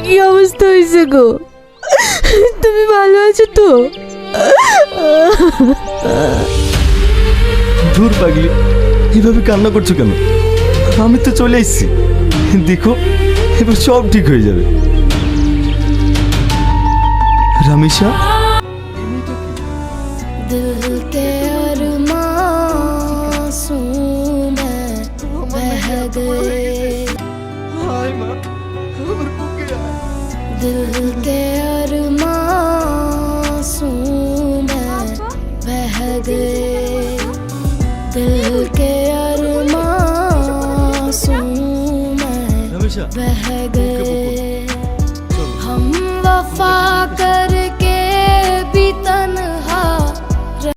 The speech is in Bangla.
কি অবস্থা হয়েছে গো? তুমি ভালো আছো তো? দূর পাগলি, এভাবে কান্না করছো কেন? আমি তো চলে এসেছি, দেখো এবার সব ঠিক হয়ে যাবে। রামেশা, दिल के अरमासूं में बह गए, दिल के अरमासूं में बह गए, दिल के अरमासूं में রামেশা, बह गए।